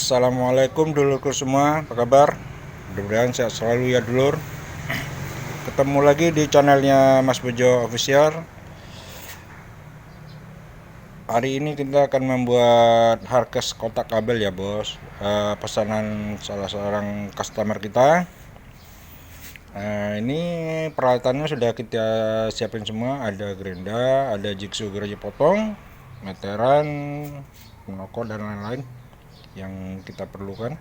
Assalamualaikum dulurku semua, apa kabar? Mudah-mudahan sehat selalu ya dulur. Ketemu lagi di channelnya Mas Bejo Official. Hari ini kita akan membuat hardcase kotak kabel ya bos. Pesanan salah seorang customer kita. Ini peralatannya sudah kita siapin semua. Ada gerinda, ada jigsaw gerai potong, meteran, penokor dan lain-lain yang kita perlukan.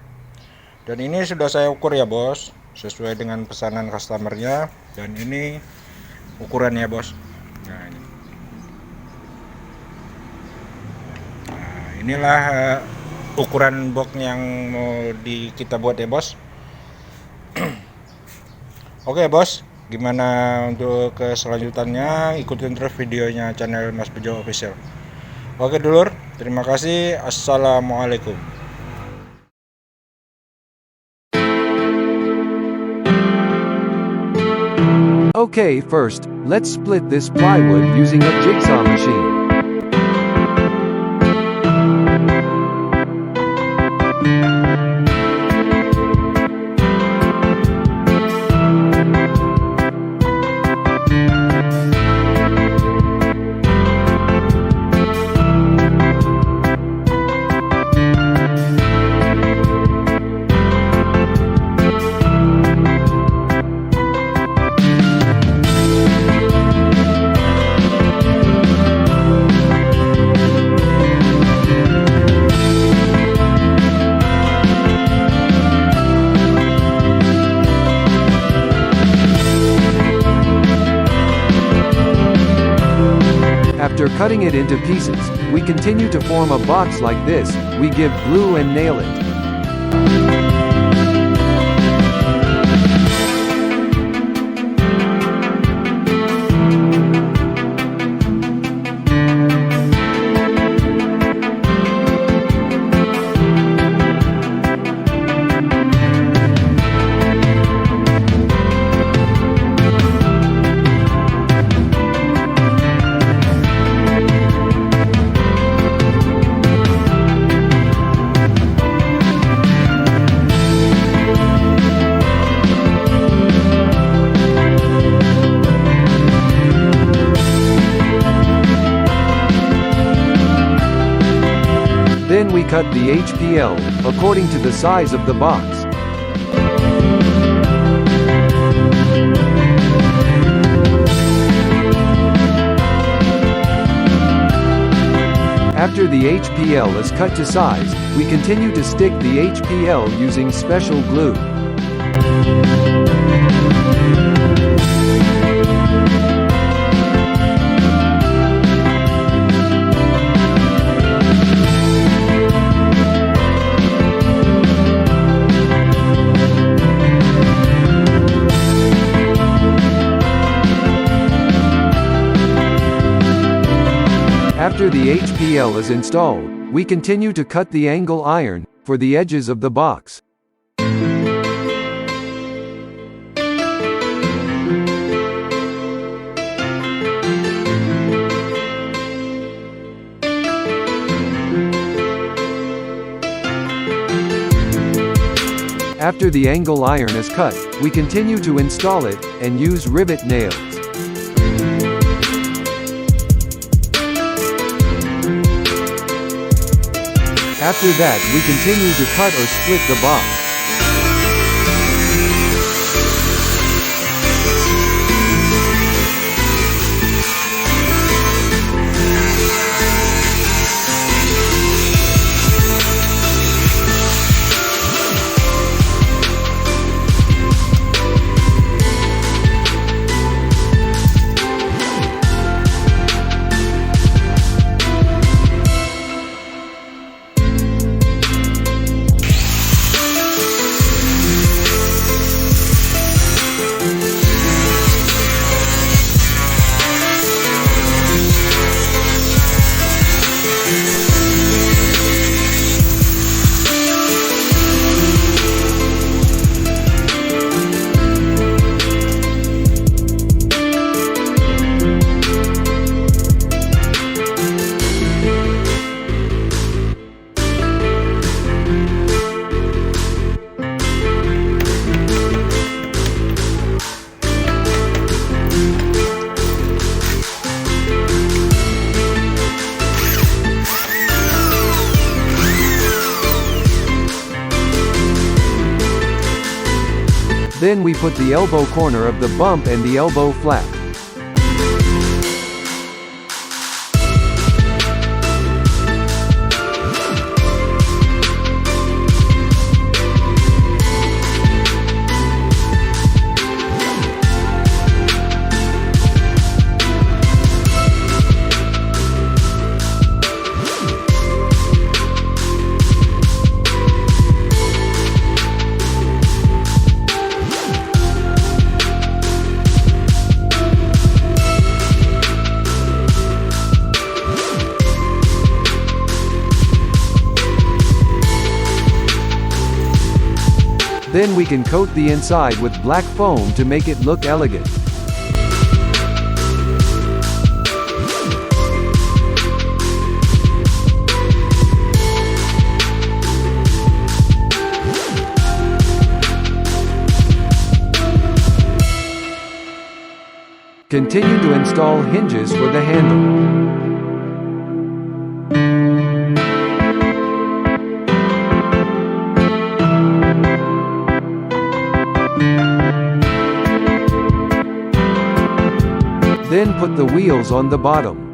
Dan ini sudah saya ukur ya bos, sesuai dengan pesanan customernya. Dan ini ukurannya bos. Inilah ukuran box yang mau kita buat ya bos. Oke bos, gimana untuk keselanjutannya? Ikutin terus videonya channel Mas Bejo Official. Oke dulur, terima kasih. Assalamualaikum. Okay, first, let's split this plywood using a jigsaw machine. After cutting it into pieces, we continue to form a box like this. We give glue and nail it. Then we cut the HPL, according to the size of the box. After the HPL is cut to size, we continue to stick the HPL using special glue. After the HPL is installed, we continue to cut the angle iron for the edges of the box. After the angle iron is cut, we continue to install it and use rivet nails. After that, we continue to cut or split the box. Then we put the elbow corner of the bump and the elbow flap. Then we can coat the inside with black foam to make it look elegant. Continue to install hinges for the handle. Then put the wheels on the bottom.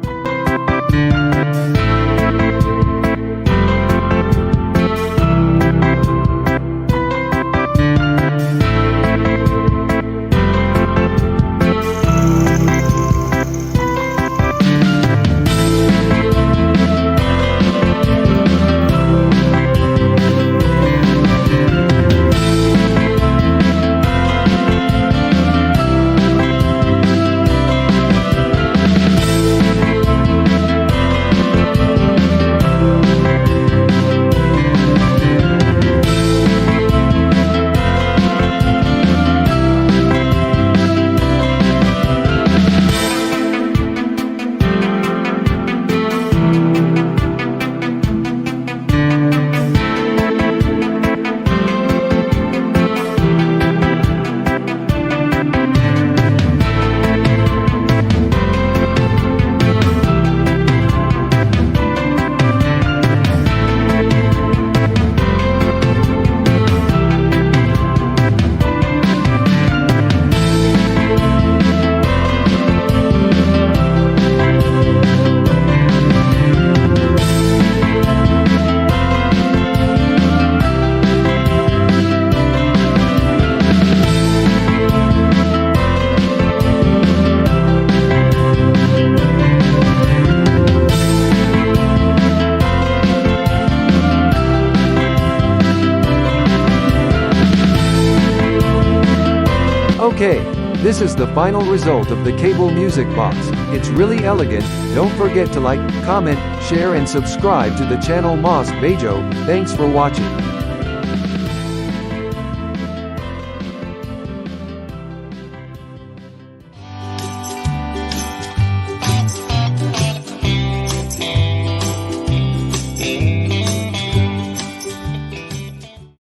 Okay, this is the final result of the cable music box. It's really elegant. Don't forget to like, comment, share and subscribe to the channel Bejo. Thanks for watching.